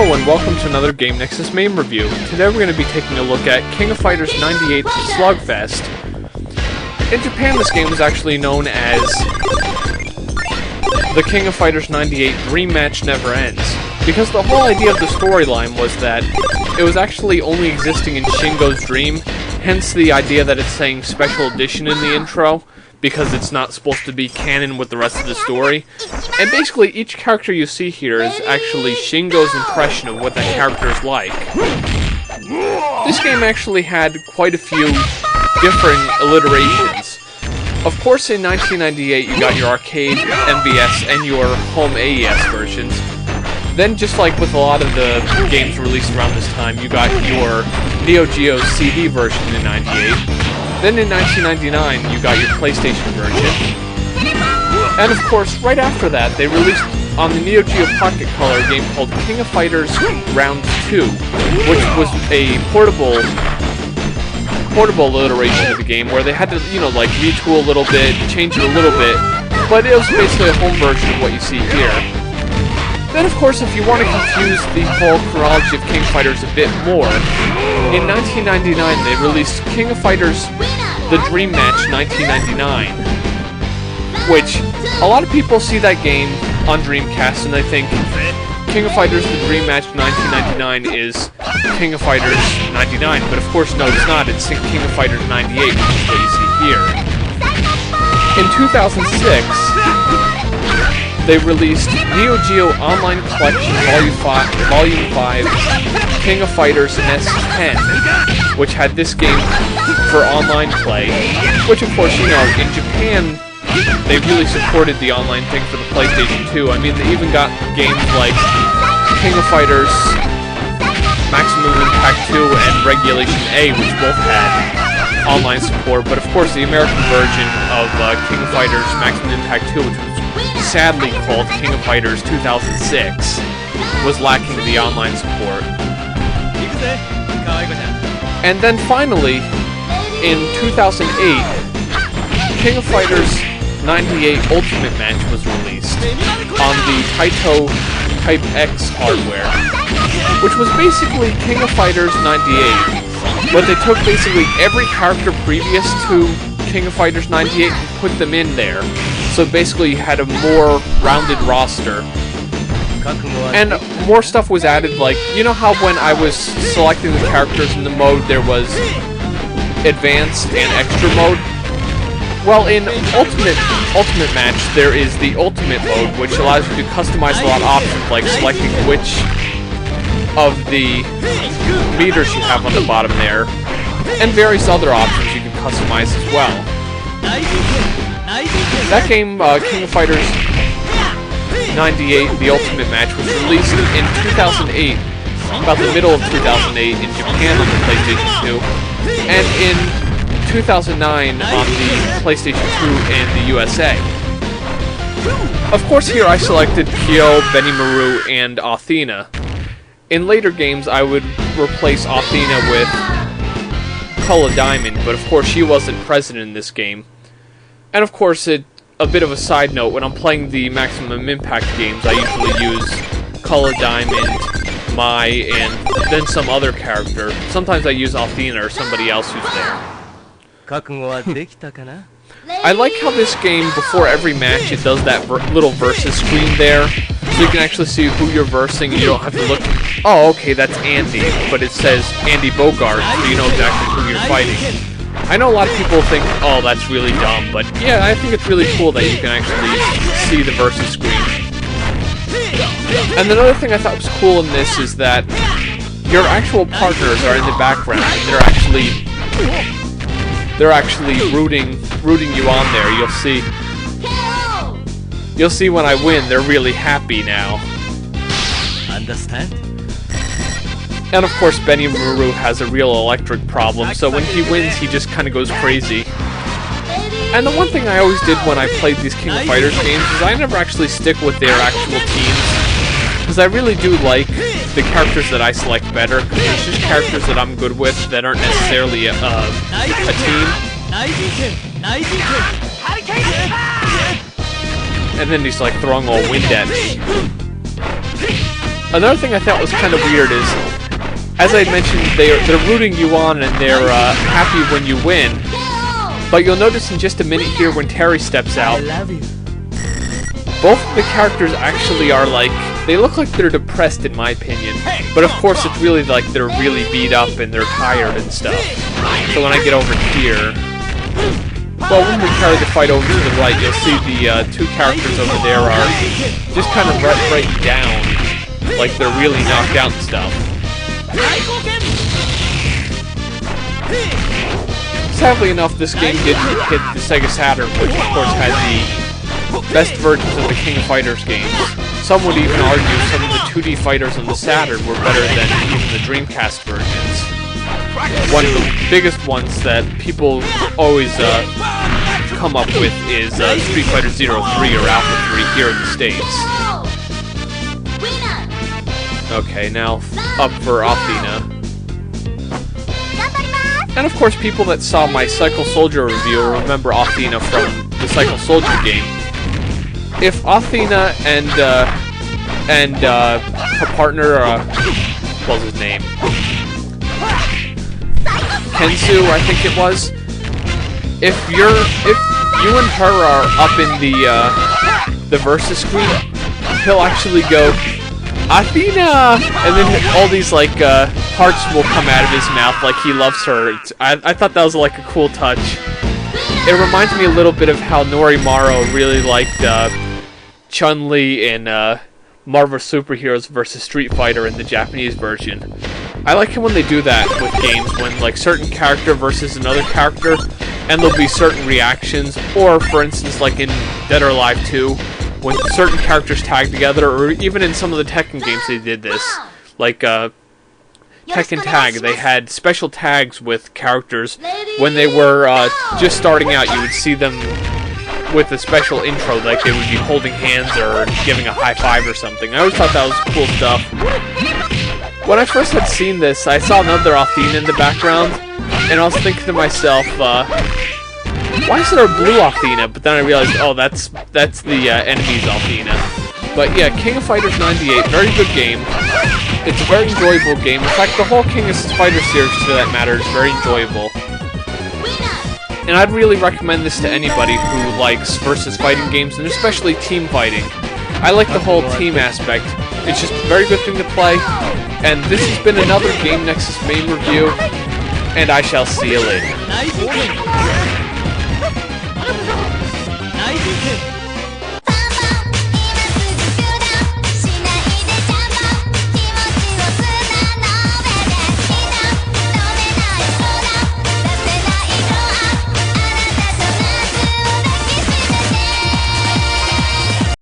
Hello and welcome to another Game Nexus Mame review. Today we're going to be taking a look at King of Fighters 98 Slugfest. In Japan, this game was actually known as the King of Fighters 98 Dream Match Never Ends, because the whole idea of the storyline was that it was actually only existing in Shingo's dream, hence the idea that it's saying Special Edition in the intro, because it's not supposed to be canon with the rest of the story. And basically, each character you see here is actually Shingo's impression of what that character is like. This game actually had quite a few different alliterations. Of course, in 1998, you got your arcade MVS and your home AES versions. Then, just like with a lot of the games released around this time, you got your Neo Geo CD version in 98. Then in 1999, you got your PlayStation version. And of course, right after that, they released on the Neo Geo Pocket Color a game called King of Fighters Round 2, which was a portable iteration of the game where they had to, like retool a little bit, change it a little bit, but it was basically a home version of what you see here. Then, of course, if you want to confuse the whole chronology of King of Fighters a bit more, in 1999 they released King of Fighters The Dream Match 1999, which a lot of people see that game on Dreamcast and they think King of Fighters The Dream Match 1999 is King of Fighters 99, but of course no, it's not. It's King of Fighters 98, which is what you see here. In 2006, they released Neo Geo Online Collection Volume 5, King of Fighters S10, which had this game for online play, which of course, in Japan, they really supported the online thing for the PlayStation 2. I mean, they even got games like King of Fighters, Maximum Impact 2, and Regulation A, which both had online support, but of course the American version of King of Fighters Maximum Impact 2, which was sadly called King of Fighters 2006, was lacking the online support. And then finally, in 2008, King of Fighters 98 Ultimate Match was released on the Taito Type X hardware, which was basically King of Fighters 98, but they took basically every character previous to King of Fighters 98 and put them in there. So basically you had a more rounded roster. And more stuff was added, like, you know how when I was selecting the characters in the mode there was Advanced and Extra mode? Well, in Ultimate Match, there is the Ultimate mode, which allows you to customize a lot of options, like selecting which of the meters you have on the bottom there, and various other options you can customize as well. That game, King of Fighters 98, the Ultimate Match, was released in 2008, about the middle of 2008 in Japan on the PlayStation 2, and in 2009 on the PlayStation 2 in the USA. Of course, here I selected Kyo, Benimaru, and Athena. In later games, I would replace Athena with Kula Diamond, but of course she wasn't present in this game. And of course, a bit of a side note, when I'm playing the Maximum Impact games, I usually use Kula Diamond, Mai, and then some other character. Sometimes I use Athena or somebody else who's there. I like how this game, before every match, it does that little versus screen there, so you can actually see who you're versing, and you don't have to look, oh, okay, that's Andy, but it says Andy Bogart, so you know exactly who you're fighting. I know a lot of people think, oh, that's really dumb, but yeah, I think it's really cool that you can actually see the versus screen. And another thing I thought was cool in this is that your actual partners are in the background, and they're actually rooting you on there. You'll see when I win, they're really happy now. Understand? And of course, Benimaru has a real electric problem, so when he wins, he just kind of goes crazy. And the one thing I always did when I played these King of Fighters games is I never actually stick with their actual teams, because I really do like the characters that I select better, because there's just characters that I'm good with that aren't necessarily a team. And then he's like throwing all wind at me. Another thing I thought was kind of weird is, as I mentioned, they're rooting you on and they're happy when you win. But you'll notice in just a minute here when Terry steps out, both of the characters actually are like, they look like they're depressed in my opinion. But of course it's really like they're really beat up and they're tired and stuff. So when I get over here, well, when we carry the fight over to the right, you'll see the two characters over there are just kind of right down. Like they're really knocked out and stuff. Sadly enough, this game didn't hit the Sega Saturn, which of course had the best versions of the King of Fighters games. Some would even argue some of the 2D fighters on the Saturn were better than even the Dreamcast versions. One of the biggest ones that people always come up with is Street Fighter 03 or Alpha 3 here in the States. Okay, now up for Athena. And of course, people that saw my Cycle Soldier review will remember Athena from the Cycle Soldier game. If Athena and her partner, what was his name? Kensu, I think it was. If you and her are up in the versus screen, he'll actually go, Athena! And then all these, like, hearts will come out of his mouth like he loves her. I thought that was, like, a cool touch. It reminds me a little bit of how Norimaro really liked Chun-Li in Marvel Superheroes vs. Street Fighter in the Japanese version. I like it when they do that with games, when, like, certain character versus another character, and there'll be certain reactions, or, for instance, like in Dead or Alive 2, when certain characters tag together, or even in some of the Tekken games they did this. Like, Tekken Tag, they had special tags with characters. When they were just starting out, you would see them with a special intro, like they would be holding hands or giving a high five or something. I always thought that was cool stuff. When I first had seen this, I saw another Athena in the background, and I was thinking to myself, why is there a blue Athena? But then I realized, oh, that's the enemy's Athena. But yeah, King of Fighters 98, very good game. It's a very enjoyable game. In fact, the whole King of Fighters series, for that matter, is very enjoyable. And I'd really recommend this to anybody who likes versus fighting games, and especially team fighting. I like the whole team aspect. It's just a very good thing to play. And this has been another Game Nexus Mame review, and I shall see you later.